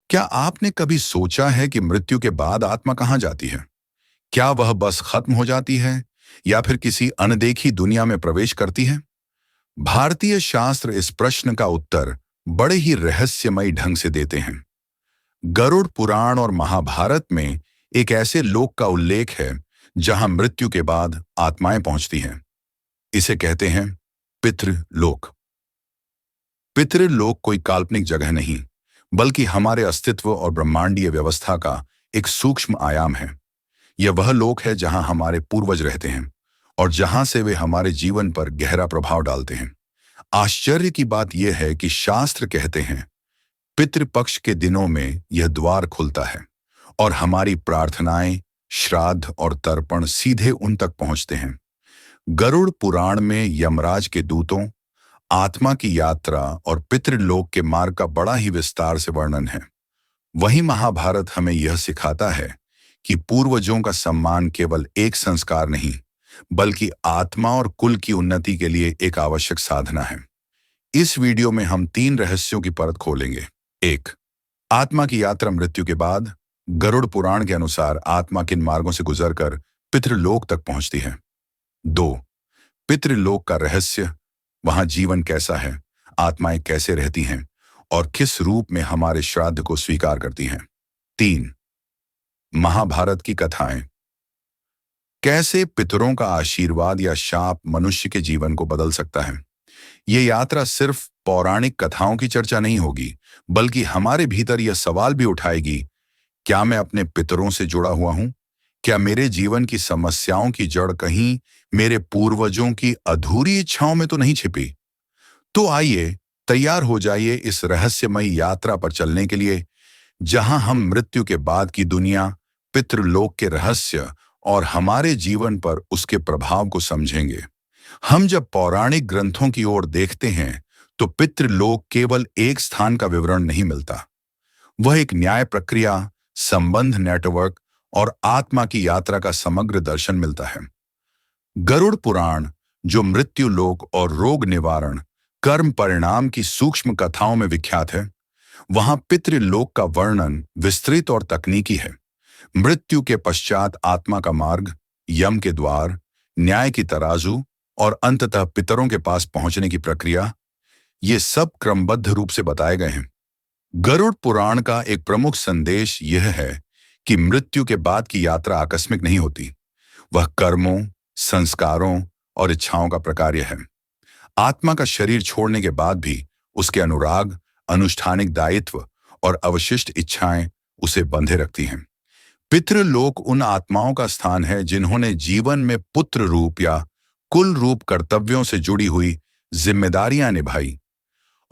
क्या आपने कभी सोचा है कि मृत्यु के बाद आत्मा कहाँ जाती है? क्या वह बस खत्म हो जाती है या फिर किसी अनदेखी दुनिया में प्रवेश करती है? भारतीय शास्त्र इस प्रश्न का उत्तर बड़े ही रहस्यमयी ढंग से देते हैं। गरुड़ पुराण और महाभारत में एक ऐसे लोक का उल्लेख है जहां मृत्यु के बाद आत्माएं पहुंचती हैं। इसे कहते हैं पितृलोक। पितृलोक कोई काल्पनिक जगह नहीं, बल्कि हमारे अस्तित्व और ब्रह्मांडीय व्यवस्था का एक सूक्ष्म आयाम है। यह वह लोक है जहां हमारे पूर्वज रहते हैं और जहां से वे हमारे जीवन पर गहरा प्रभाव डालते हैं। आश्चर्य की बात यह है कि शास्त्र कहते हैं पितृपक्ष के दिनों में यह द्वार खुलता है और हमारी प्रार्थनाएं, श्राद्ध और तर्पण सीधे उन तक पहुंचते हैं। गरुड़ पुराण में यमराज के दूतों, आत्मा की यात्रा और पितृलोक के मार्ग का बड़ा ही विस्तार से वर्णन है। वहीं महाभारत हमें यह सिखाता है कि पूर्वजों का सम्मान केवल एक संस्कार नहीं, बल्कि आत्मा और कुल की उन्नति के लिए एक आवश्यक साधना है। इस वीडियो में हम 3 रहस्यों की परत खोलेंगे। 1. आत्मा की यात्रा मृत्यु के बाद। गरुड़ पुराण के अनुसार आत्मा किन मार्गों से गुजरकर पितृलोक तक पहुंचती है। 2. पितृलोक का रहस्य, वहां जीवन कैसा है, आत्माएं कैसे रहती हैं और किस रूप में हमारे श्राद्ध को स्वीकार करती हैं। 3. महाभारत की कथाएं, कैसे पितरों का आशीर्वाद या शाप मनुष्य के जीवन को बदल सकता है। ये यात्रा सिर्फ पौराणिक कथाओं की चर्चा नहीं होगी, बल्कि हमारे भीतर यह सवाल भी उठाएगी, क्या मैं अपने पितरों से जुड़ा हुआ हूं? क्या मेरे जीवन की समस्याओं की जड़ कहीं मेरे पूर्वजों की अधूरी इच्छाओं में तो नहीं छिपी? तो आइए तैयार हो जाइए इस रहस्यमयी यात्रा पर चलने के लिए, जहां हम मृत्यु के बाद की दुनिया, पितृलोक के रहस्य और हमारे जीवन पर उसके प्रभाव को समझेंगे। हम जब पौराणिक ग्रंथों की ओर देखते हैं तो पितृलोक केवल एक स्थान का विवरण नहीं मिलता। वह एक न्याय प्रक्रिया, संबंध नेटवर्क और आत्मा की यात्रा का समग्र दर्शन मिलता है। गरुड़ पुराण, जो मृत्यु लोक और रोग निवारण, कर्म परिणाम की सूक्ष्म कथाओं में विख्यात है, वहां पितृलोक का वर्णन विस्तृत और तकनीकी है। मृत्यु के पश्चात आत्मा का मार्ग, यम के द्वार, न्याय की तराजू और अंततः पितरों के पास पहुंचने की प्रक्रिया, ये सब क्रमबद्ध रूप से बताए गए हैं। गरुड़ पुराण का एक प्रमुख संदेश यह है कि मृत्यु के बाद की यात्रा आकस्मिक नहीं होती। वह कर्मों, संस्कारों और इच्छाओं का प्रकार्य है। आत्मा का शरीर छोड़ने के बाद भी उसके अनुराग, अनुष्ठानिक दायित्व और अवशिष्ट इच्छाएं उसे बंधे रखती हैं। पितृलोक उन आत्माओं का स्थान है जिन्होंने जीवन में पुत्र रूप या कुल रूप कर्तव्यों से जुड़ी हुई जिम्मेदारियां निभाई,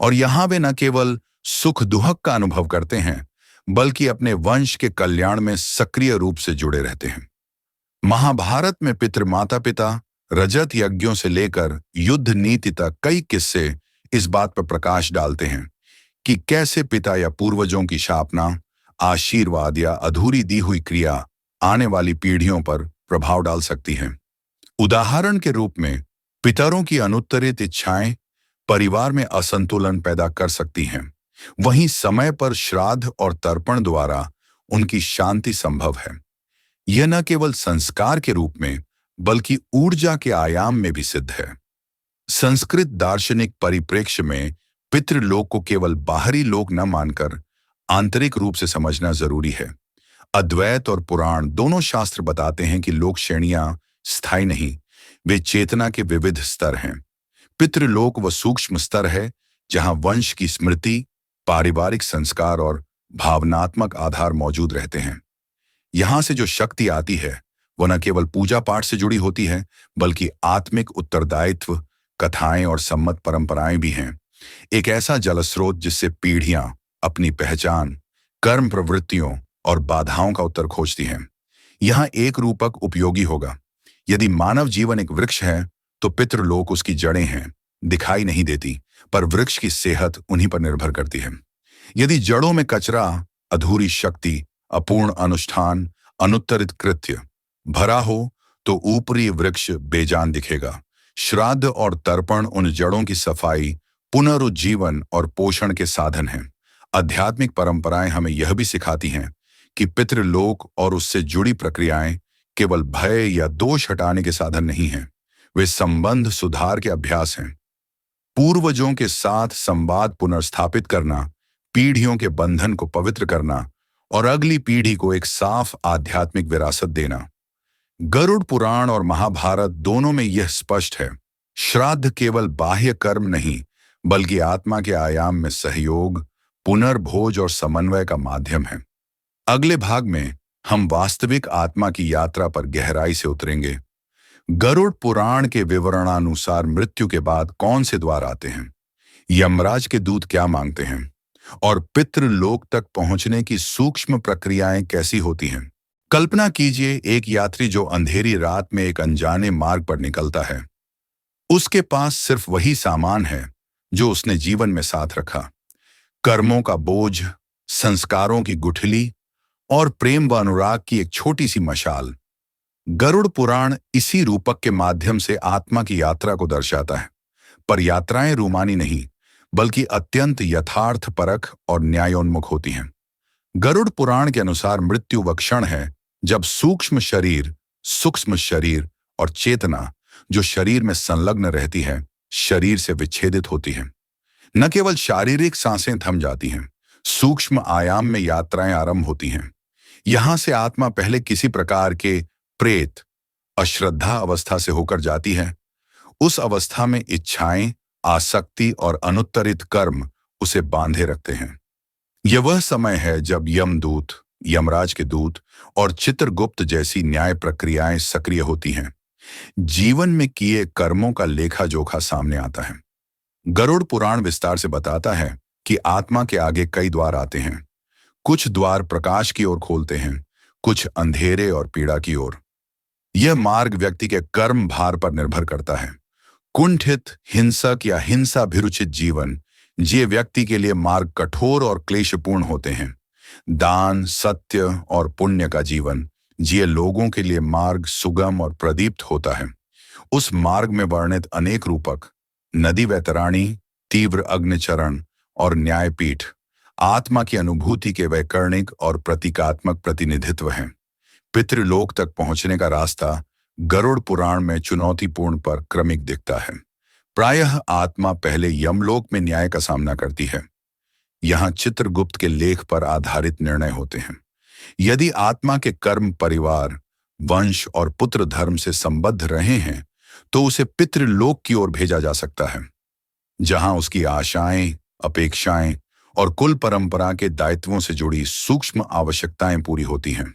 और यहां वे न केवल सुख दुहक का अनुभव करते हैं, बल्कि अपने वंश के कल्याण में सक्रिय रूप से जुड़े रहते हैं। महाभारत में पितृ माता पिता, रजत यज्ञों से लेकर युद्ध नीति तक कई किस्से इस बात पर प्रकाश डालते हैं कि कैसे पिता या पूर्वजों की शापना, आशीर्वाद या अधूरी दी हुई क्रिया आने वाली पीढ़ियों पर प्रभाव डाल सकती है। उदाहरण के रूप में पितरों की अनुत्तरित इच्छाएं परिवार में असंतुलन पैदा कर सकती हैं, वहीं समय पर श्राद्ध और तर्पण द्वारा उनकी शांति संभव है। यह न केवल संस्कार के रूप में, बल्कि ऊर्जा के आयाम में भी सिद्ध है। संस्कृत दार्शनिक परिप्रेक्ष्य में पितृलोक को केवल बाहरी लोक न मानकर आंतरिक रूप से समझना जरूरी है। अद्वैत और पुराण दोनों शास्त्र बताते हैं कि लोक श्रेणियां स्थायी नहीं, वे चेतना के विविध स्तर हैं। पितृलोक वह सूक्ष्म स्तर है जहां वंश की स्मृति, पारिवारिक संस्कार और भावनात्मक आधार मौजूद रहते हैं। यहां से जो शक्ति आती है वह न केवल पूजा पाठ से जुड़ी होती है, बल्कि आत्मिक उत्तरदायित्व, कथाएं और सम्मत परंपराएं भी हैं। एक ऐसा जलस्रोत जिससे पीढ़ियां अपनी पहचान, कर्म प्रवृत्तियों और बाधाओं का उत्तर खोजती हैं। यहां एक रूपक उपयोगी होगा। यदि मानव जीवन एक वृक्ष है तो पितृलोक उसकी जड़ें हैं, दिखाई नहीं देती, पर वृक्ष की सेहत उन्हीं पर निर्भर करती है। यदि जड़ों में कचरा, अधूरी शक्ति, अपूर्ण अनुष्ठान, अनुत्तरित कृत्य भरा हो तो ऊपरी वृक्ष बेजान दिखेगा। श्राद्ध और तर्पण उन जड़ों की सफाई, पुनरुज्जीवन और पोषण के साधन हैं। आध्यात्मिक परंपराएं हमें यह भी सिखाती हैं कि पितृलोक और उससे जुड़ी प्रक्रियाएं केवल भय या दोष हटाने के साधन नहीं हैं, वे संबंध सुधार के अभ्यास हैं। पूर्वजों के साथ संवाद पुनर्स्थापित करना, पीढ़ियों के बंधन को पवित्र करना और अगली पीढ़ी को एक साफ आध्यात्मिक विरासत देना। गरुड़ पुराण और महाभारत दोनों में यह स्पष्ट है। श्राद्ध केवल बाह्य कर्म नहीं, बल्कि आत्मा के आयाम में सहयोग, पुनर्भोज और समन्वय का माध्यम है। अगले भाग में हम वास्तविक आत्मा की यात्रा पर गहराई से उतरेंगे। गरुड़ पुराण के विवरणानुसार मृत्यु के बाद कौन से द्वार आते हैं, यमराज के दूत क्या मांगते हैं और पितृलोक तक पहुंचने की सूक्ष्म प्रक्रियाएं कैसी होती हैं। कल्पना कीजिए एक यात्री जो अंधेरी रात में एक अनजाने मार्ग पर निकलता है। उसके पास सिर्फ वही सामान है जो उसने जीवन में साथ रखा, कर्मों का बोझ, संस्कारों की गुठली और प्रेम व अनुराग की एक छोटी सी मशाल। गरुड़ पुराण इसी रूपक के माध्यम से आत्मा की यात्रा को दर्शाता है, पर यात्राएं रूमानी नहीं, बल्कि अत्यंत यथार्थपरक और न्यायोन्मुख होती हैं। गरुड़ पुराण के अनुसार मृत्यु वह क्षण है जब सूक्ष्म शरीर और चेतना जो शरीर में संलग्न रहती है, शरीर से विच्छेदित होती है। न केवल शारीरिक सांसें थम जाती हैं, सूक्ष्म आयाम में यात्राएं आरंभ होती हैं। यहां से आत्मा पहले किसी प्रकार के प्रेत, अश्रद्धा अवस्था से होकर जाती है। उस अवस्था में इच्छाएं, आसक्ति और अनुत्तरित कर्म उसे बांधे रखते हैं। यह वह समय है जब यमदूत, यमराज के दूत और चित्रगुप्त जैसी न्याय प्रक्रियाएं सक्रिय होती हैं। जीवन में किए कर्मों का लेखा जोखा सामने आता है। गरुड़ पुराण विस्तार से बताता है कि आत्मा के आगे कई द्वार आते हैं। कुछ द्वार प्रकाश की ओर खोलते हैं, कुछ अंधेरे और पीड़ा की ओर। यह मार्ग व्यक्ति के कर्म भार पर निर्भर करता है। कुंठित, हिंसक या हिंसाभिरुचित जीवन जिए व्यक्ति के लिए मार्ग कठोर और क्लेशपूर्ण होते हैं। दान, सत्य और पुण्य का जीवन जिए लोगों के लिए मार्ग सुगम और प्रदीप्त होता है। उस मार्ग में वर्णित अनेक रूपक, नदी वैतराणी, तीव्र अग्निचरण और न्यायपीठ आत्मा की अनुभूति के वैकर्णिक और प्रतीकात्मक प्रतिनिधित्व हैं। पितृलोक तक पहुंचने का रास्ता गरुड़ पुराण में चुनौतीपूर्ण पर क्रमिक दिखता है। प्रायः आत्मा पहले यमलोक में न्याय का सामना करती है। यहाँ चित्रगुप्त के लेख पर आधारित निर्णय होते हैं। यदि आत्मा के कर्म परिवार, वंश और पुत्र धर्म से संबद्ध रहे हैं, तो उसे पितृलोक की ओर भेजा जा सकता है, जहां उसकी आशाएं, अपेक्षाएं और कुल परंपरा के दायित्वों से जुड़ी सूक्ष्म आवश्यकताएं पूरी होती हैं।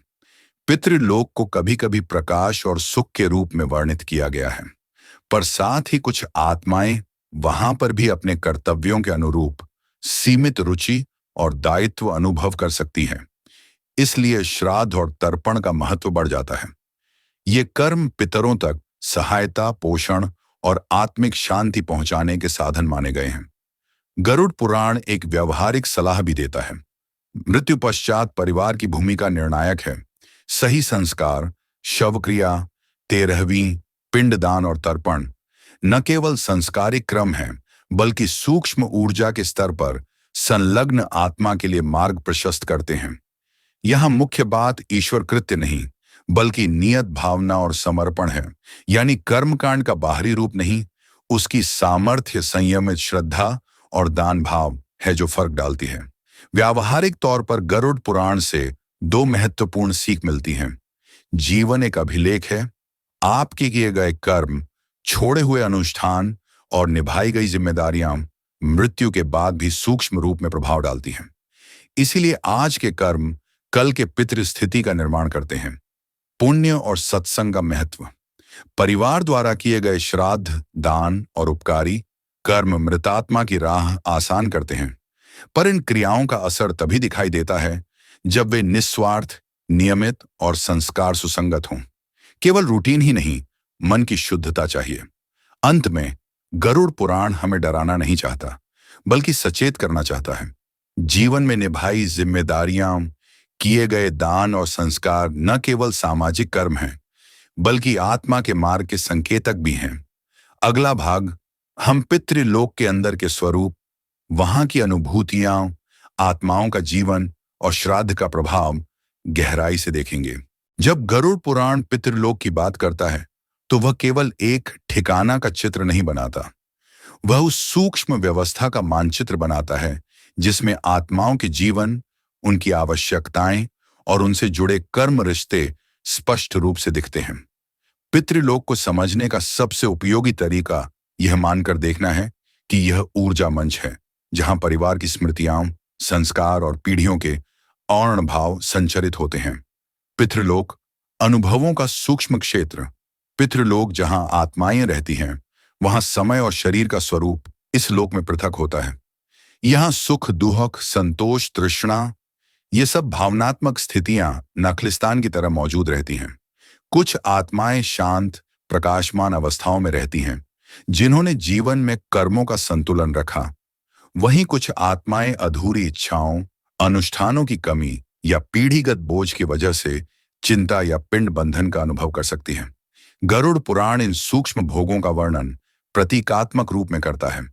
पितृलोक को कभी कभी प्रकाश और सुख के रूप में वर्णित किया गया है, पर साथ ही कुछ आत्माएं वहां पर भी अपने कर्तव्यों के अनुरूप सीमित रुचि और दायित्व अनुभव कर सकती हैं। इसलिए श्राद्ध और तर्पण का महत्व बढ़ जाता है। ये कर्म पितरों तक सहायता, पोषण और आत्मिक शांति पहुंचाने के साधन माने गए हैं। गरुड़ पुराण एक व्यवहारिक सलाह भी देता है। मृत्यु पश्चात परिवार की भूमिका निर्णायक है। सही संस्कार, शवक्रिया, 13वीं, पिंडदान और तर्पण न केवल संस्कारिक क्रम है, बल्कि सूक्ष्म ऊर्जा के स्तर पर संलग्न आत्मा के लिए मार्ग प्रशस्त करते हैं। यहाँ मुख्य बात ईश्वर कृत्य नहीं, बल्कि नियत भावना और समर्पण है। यानी कर्मकांड का बाहरी रूप नहीं, उसकी सामर्थ्य, संयमित श्रद्धा और दान भाव है जो फर्क डालती है। व्यावहारिक तौर पर गरुड़ पुराण से दो महत्वपूर्ण सीख मिलती हैं। जीवन एक अभिलेख है। आपके किए गए कर्म, छोड़े हुए अनुष्ठान और निभाई गई जिम्मेदारियां मृत्यु के बाद भी सूक्ष्म रूप में प्रभाव डालती हैं। इसीलिए आज के कर्म कल के पितृ स्थिति का निर्माण करते हैं। पुण्य और सत्संग का महत्व। परिवार द्वारा किए गए श्राद्ध, दान और उपकारी कर्म मृतात्मा की राह आसान करते हैं, पर इन क्रियाओं का असर तभी दिखाई देता है जब वे निस्वार्थ, नियमित और संस्कार सुसंगत हों। केवल रूटीन ही नहीं, मन की शुद्धता चाहिए। अंत में गरुड़ पुराण हमें डराना नहीं चाहता, बल्कि सचेत करना चाहता है। जीवन में निभाई जिम्मेदारियां, किए गए दान और संस्कार न केवल सामाजिक कर्म हैं, बल्कि आत्मा के मार्ग के संकेतक भी हैं। अगला भाग हम पितृलोक के अंदर के स्वरूप, वहां की अनुभूतियां, आत्माओं का जीवन और श्राद्ध का प्रभाव गहराई से देखेंगे। जब गरुड़ पुराण पितृलोक की बात करता है तो वह केवल एक ठिकाना का चित्र नहीं बनाता, वह उस सूक्ष्म व्यवस्था का मानचित्र बनाता है जिसमें आत्माओं के जीवन, उनकी आवश्यकताएं और उनसे जुड़े कर्म रिश्ते स्पष्ट रूप से दिखते हैं। पितृलोक को समझने का सबसे उपयोगी तरीका यह मानकर देखना है कि यह ऊर्जा मंच है जहां परिवार की स्मृतियां, संस्कार और पीढ़ियों के और्ण भाव संचरित होते हैं। पितृलोक अनुभवों का सूक्ष्म क्षेत्र। पितृलोक जहां आत्माएं रहती हैं, वहां समय और शरीर का स्वरूप इस लोक में पृथक होता है। यहाँ सुख, दुख, संतोष, तृष्णा, ये सब भावनात्मक स्थितियां नखलिस्तान की तरह मौजूद रहती हैं। कुछ आत्माएं शांत, प्रकाशमान अवस्थाओं में रहती हैं, जिन्होंने जीवन में कर्मों का संतुलन रखा। वहीं कुछ आत्माएं अधूरी इच्छाओं, अनुष्ठानों की कमी या पीढ़ीगत बोझ की वजह से चिंता या पिंड बंधन का अनुभव कर सकती हैं। गरुड़ पुराण इन सूक्ष्म भोगों का वर्णन प्रतीकात्मक रूप में करता है,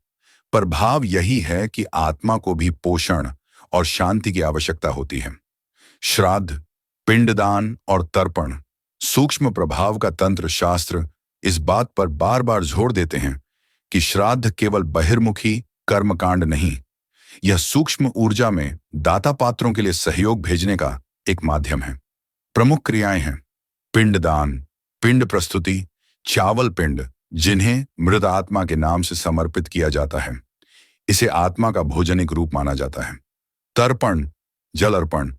पर भाव यही है कि आत्मा को भी पोषण और शांति की आवश्यकता होती है। श्राद्ध, पिंडदान और तर्पण सूक्ष्म प्रभाव का तंत्र शास्त्र इस बात पर बार बार जोर देते हैं कि श्राद्ध केवल बहिर्मुखी कर्मकांड नहीं, यह सूक्ष्म ऊर्जा में दाता पात्रों के लिए सहयोग भेजने का एक माध्यम है। प्रमुख क्रियाएं हैं पिंडदान, पिंड प्रस्तुति, चावल पिंड जिन्हें मृत आत्मा के नाम से समर्पित किया जाता है, इसे आत्मा का भोजनिक रूप माना जाता है। तर्पण, जल अर्पण,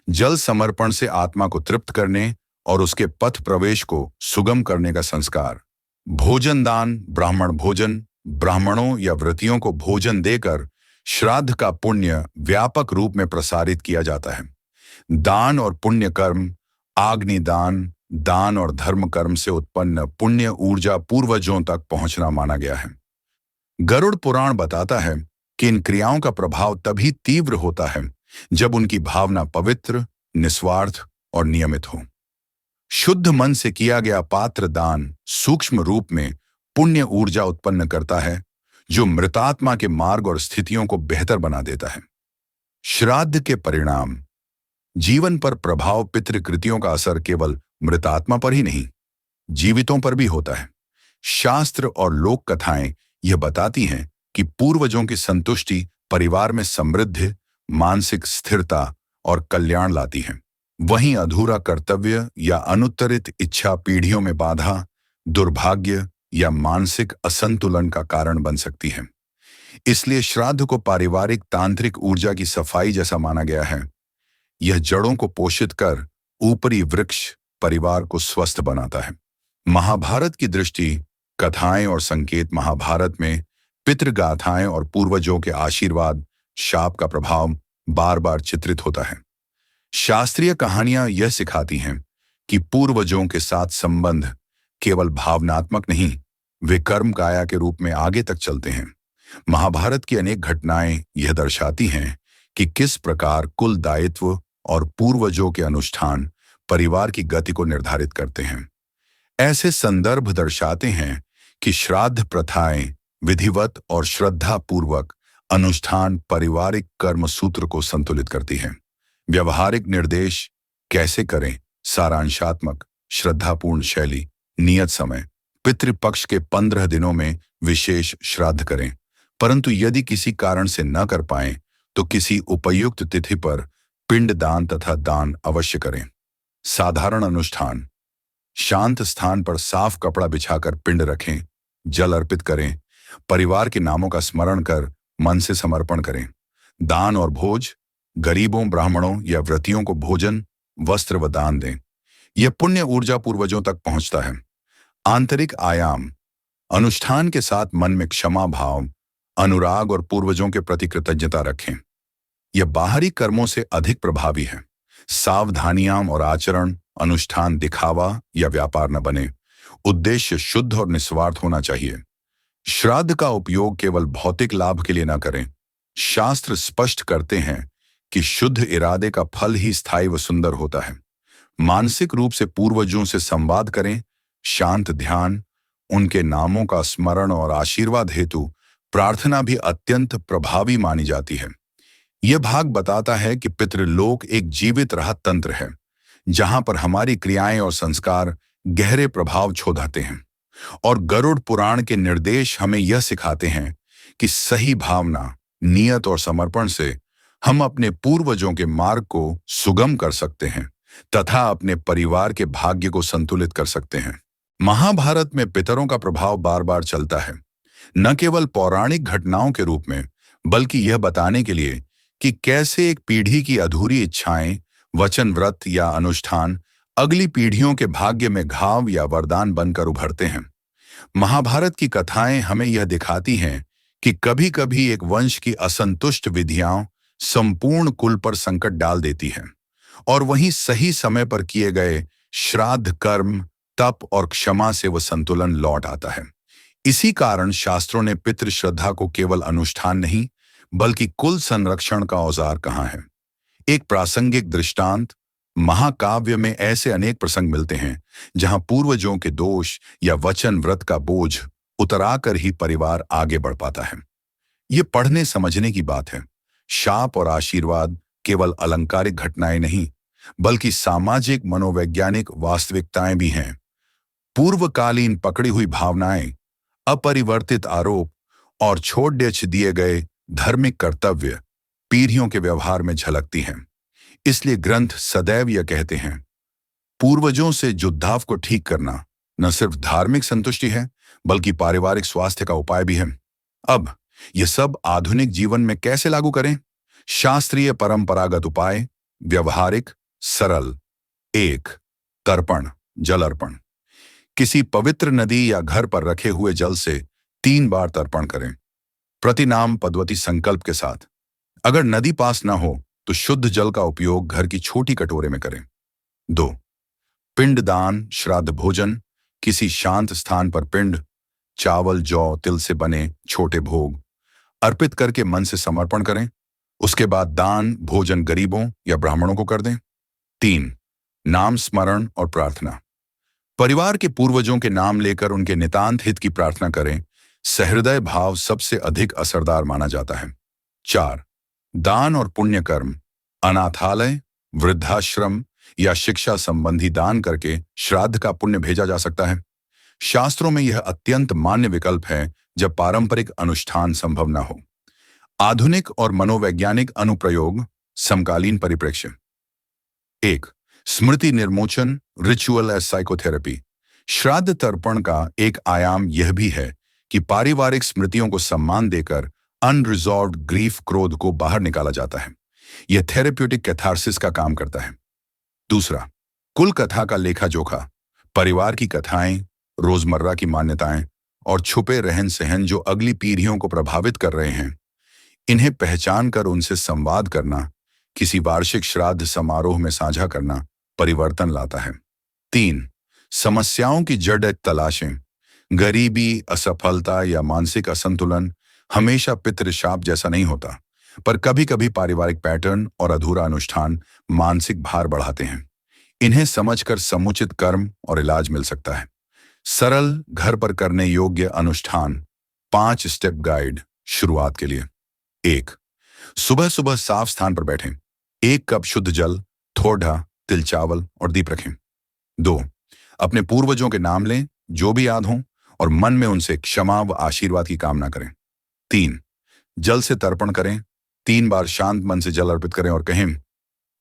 जल समर्पण से आत्मा को तृप्त करने और उसके पथ प्रवेश को सुगम करने का संस्कार। भोजन दान, ब्राह्मण भोजन, ब्राह्मणों या व्रतियों को भोजन देकर श्राद्ध का पुण्य व्यापक रूप में प्रसारित किया जाता है। दान और पुण्य कर्म, आग्निदान, दान और धर्म कर्म से उत्पन्न पुण्य ऊर्जा पूर्वजों तक पहुंचना माना गया है। गरुड़ पुराण बताता है कि इन क्रियाओं का प्रभाव तभी तीव्र होता है जब उनकी भावना पवित्र, निस्वार्थ और नियमित हो। शुद्ध मन से किया गया पात्र दान सूक्ष्म रूप में पुण्य ऊर्जा उत्पन्न करता है जो मृतात्मा के मार्ग और स्थितियों को बेहतर बना देता है। श्राद्ध के परिणाम। जीवन पर प्रभाव। पितृकृतियों का असर केवल मृतात्मा पर ही नहीं, जीवितों पर भी होता है। शास्त्र और लोक कथाएं यह बताती हैं कि पूर्वजों की संतुष्टि परिवार में समृद्धि, मानसिक स्थिरता और कल्याण लाती है। वहीं अधूरा कर्तव्य या अनुत्तरित इच्छा पीढ़ियों में बाधा, दुर्भाग्य या मानसिक असंतुलन का कारण बन सकती है। इसलिए श्राद्ध को पारिवारिक तांत्रिक ऊर्जा की सफाई जैसा माना गया है। यह जड़ों को पोषित कर ऊपरी वृक्ष परिवार को स्वस्थ बनाता है। महाभारत की दृष्टि, कथाएं और संकेत। महाभारत में पितृगाथाएं और पूर्वजों के आशीर्वाद, शाप का प्रभाव बार बार चित्रित होता है। शास्त्रीय कहानियां यह सिखाती हैं कि पूर्वजों के साथ संबंध केवल भावनात्मक नहीं, वे कर्म काया के रूप में आगे तक चलते हैं। महाभारत की अनेक घटनाएं यह दर्शाती हैं कि किस प्रकार कुल दायित्व और पूर्वजों के अनुष्ठान परिवार की गति को निर्धारित करते हैं। ऐसे संदर्भ दर्शाते हैं कि श्राद्ध प्रथाएं, विधिवत और श्रद्धापूर्वक अनुष्ठान पारिवारिक कर्म सूत्र को संतुलित करती हैं। व्यवहारिक निर्देश कैसे करें। सारांशात्मक, श्रद्धापूर्ण शैली। नियत समय। पितृपक्ष के 15 दिनों में विशेष श्राद्ध करें, परंतु यदि किसी कारण से न कर पाएं तो किसी उपयुक्त तिथि पर पिंड दान तथा दान अवश्य करें। साधारण अनुष्ठान। शांत स्थान पर साफ कपड़ा बिछाकर पिंड रखें, जल अर्पित करें, परिवार के नामों का स्मरण कर मन से समर्पण करें। दान और भोज। गरीबों, ब्राह्मणों या व्रतियों को भोजन, वस्त्र व दान दें। यह पुण्य ऊर्जा पूर्वजों तक पहुंचता है। आंतरिक आयाम। अनुष्ठान के साथ मन में क्षमा भाव, अनुराग और पूर्वजों के प्रति कृतज्ञता रखें। यह बाहरी कर्मों से अधिक प्रभावी है। सावधानियां और आचरण। अनुष्ठान दिखावा या व्यापार न बने। उद्देश्य शुद्ध और निस्वार्थ होना चाहिए। श्राद्ध का उपयोग केवल भौतिक लाभ के लिए न करें। शास्त्र स्पष्ट करते हैं कि शुद्ध इरादे का फल ही स्थायी व सुंदर होता है। मानसिक रूप से पूर्वजों से संवाद करें। शांत ध्यान, उनके नामों का स्मरण और आशीर्वाद हेतु प्रार्थना भी अत्यंत प्रभावी मानी जाती है। यह भाग बताता है कि पितृलोक एक जीवित राहत तंत्र है, जहां पर हमारी क्रियाएं और संस्कार गहरे प्रभाव छोड़ते हैं। और गरुड़ पुराण के निर्देश हमें यह सिखाते हैं कि सही भावना, नियत और समर्पण से हम अपने पूर्वजों के मार्ग को सुगम कर सकते हैं तथा अपने परिवार के भाग्य को संतुलित कर सकते हैं। महाभारत में पितरों का प्रभाव बार बार चलता है, न केवल पौराणिक घटनाओं के रूप में, बल्कि यह बताने के लिए कि कैसे एक पीढ़ी की अधूरी इच्छाएं, वचन, व्रत या अनुष्ठान अगली पीढ़ियों के भाग्य में घाव या वरदान बनकर उभरते हैं। महाभारत की कथाएं हमें यह दिखाती हैं कि कभी-कभी एक वंश की असंतुष्ट विधियां संपूर्ण कुल पर संकट डाल देती हैं, और वहीं सही समय पर किए गए श्राद्ध, कर्म, तप और क्षमा से वह संतुलन लौट आता है। इसी कारण शास्त्रों ने पितृ श्रद्धा को केवल अनुष्ठान नहीं, बल्कि कुल संरक्षण का औजार कहा है। एक प्रासंगिक दृष्टांत, महाकाव्य में ऐसे अनेक प्रसंग मिलते हैं जहां पूर्वजों के दोष या वचन, व्रत का बोझ उतराकर ही परिवार आगे बढ़ पाता है। ये पढ़ने समझने की बात है। शाप और आशीर्वाद केवल अलंकारिक घटनाएं नहीं, बल्कि सामाजिक मनोवैज्ञानिक वास्तविकताएं भी हैं। पूर्वकालीन पकड़ी हुई भावनाएं, अपरिवर्तित आरोप और छोड़ दिए गए धार्मिक कर्तव्य पीढ़ियों के व्यवहार में झलकती हैं। इसलिए ग्रंथ सदैव यह कहते हैं, पूर्वजों से जुद्धाव को ठीक करना न सिर्फ धार्मिक संतुष्टि है, बल्कि पारिवारिक स्वास्थ्य का उपाय भी है। अब यह सब आधुनिक जीवन में कैसे लागू करें? शास्त्रीय परंपरागत उपाय, व्यवहारिक, सरल। 1. तर्पण, जल अर्पण। किसी पवित्र नदी या घर पर रखे हुए जल से 3 बार तर्पण करें, प्रतिनाम पद्वति संकल्प के साथ। अगर नदी पास न हो तो शुद्ध जल का उपयोग घर की छोटी कटोरे में करें। 2. पिंडदान, श्राद्ध भोजन। किसी शांत स्थान पर पिंड, चावल, जौ, तिल से बने छोटे भोग अर्पित करके मन से समर्पण करें। उसके बाद दान भोजन गरीबों या ब्राह्मणों को कर दें। 3. नाम स्मरण और प्रार्थना। परिवार के पूर्वजों के नाम लेकर उनके नितांत हित की प्रार्थना करें। सहृदय भाव सबसे अधिक असरदार माना जाता है। 4. दान और पुण्य कर्म। अनाथालय, वृद्धाश्रम या शिक्षा संबंधी दान करके श्राद्ध का पुण्य भेजा जा सकता है। शास्त्रों में यह अत्यंत मान्य विकल्प है जब पारंपरिक अनुष्ठान संभव न हो। आधुनिक और मनोवैज्ञानिक अनुप्रयोग, समकालीन परिप्रेक्ष्य। 1. स्मृति निर्मोचन, रिचुअल एज साइकोथेरेपी। श्राद्ध तर्पण का एक आयाम यह भी है कि पारिवारिक स्मृतियों को सम्मान देकर अनरिजॉल्व्ड ग्रीफ, क्रोध को बाहर निकाला जाता है। यह थेरेप्यूटिक कैथारसिस का काम करता है। 2. कुल कथा का लेखा जोखा। परिवार की कथाएं, रोजमर्रा की मान्यताएं और छुपे रहन सहन जो अगली पीढ़ियों को प्रभावित कर रहे हैं, इन्हें पहचान कर उनसे संवाद करना, किसी वार्षिक श्राद्ध समारोह में साझा करना परिवर्तन लाता है। 3. समस्याओं की जड़ तलाशें। गरीबी, असफलता या मानसिक असंतुलन हमेशा पितृशाप जैसा नहीं होता, पर कभी-कभी पारिवारिक पैटर्न और अधूरा अनुष्ठान मानसिक भार बढ़ाते हैं। इन्हें समझकर समुचित कर्म और इलाज मिल सकता है। सरल, घर पर करने योग्य अनुष्ठान। 5 स्टेप गाइड शुरुआत के लिए। 1. सुबह सुबह साफ स्थान पर बैठें। 1 कप शुद्ध जल, थोड़ा तिल, चावल और दीप रखें। 2. अपने पूर्वजों के नाम लें, जो भी याद हों, और मन में उनसे क्षमा व आशीर्वाद की कामना करें। 3. जल से तर्पण करें। 3 बार शांत मन से जल अर्पित करें और कहें,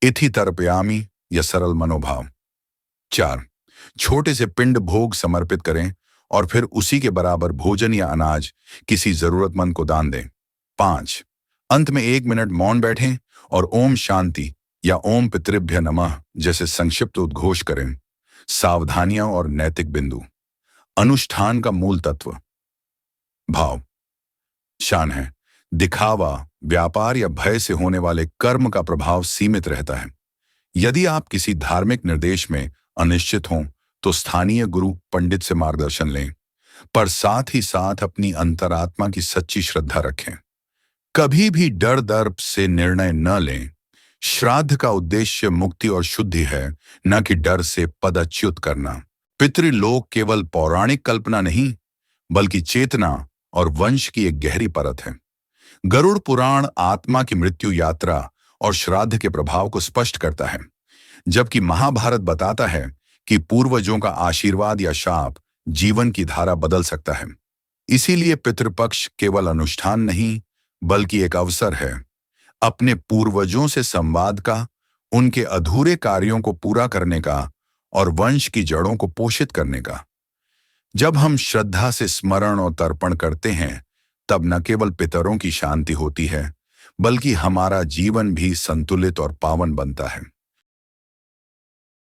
इति तर्पयामि, या सरल मनोभाव। 4. छोटे से पिंड भोग समर्पित करें और फिर उसी के बराबर भोजन या अनाज किसी जरूरतमंद को दान दें। 5. अंत में 1 मिनट मौन बैठें और ओम शांति या ओम पितृभ्य नमः जैसे संक्षिप्त उद्घोष करें। सावधानियां और नैतिक बिंदु। अनुष्ठान का मूल तत्व। भाव शान है। दिखावा, व्यापार या भय से होने वाले कर्म का प्रभाव सीमित रहता है। यदि आप किसी धार्मिक निर्देश में अनिश्चित हों तो स्थानीय गुरु पंडित से मार्गदर्शन लें, पर साथ ही साथ अपनी अंतरात्मा की सच्ची श्रद्धा रखें। कभी भी डर दर्प से निर्णय न लें। श्राद्ध का उद्देश्य मुक्ति और शुद्धि है, न कि डर से पदच्युत करना। पितृलोक केवल पौराणिक कल्पना नहीं, बल्कि चेतना और वंश की एक गहरी परत है। गरुड़ पुराण आत्मा की मृत्यु यात्रा और श्राद्ध के प्रभाव को स्पष्ट करता है, जबकि महाभारत बताता है कि पूर्वजों का आशीर्वाद या शाप जीवन की धारा बदल सकता है। इसीलिए पितृपक्ष केवल अनुष्ठान नहीं, बल्कि एक अवसर है अपने पूर्वजों से संवाद का, उनके अधूरे कार्यों को पूरा करने का और वंश की जड़ों को पोषित करने का। जब हम श्रद्धा से स्मरण और तर्पण करते हैं, तब न केवल पितरों की शांति होती है, बल्कि हमारा जीवन भी संतुलित और पावन बनता है।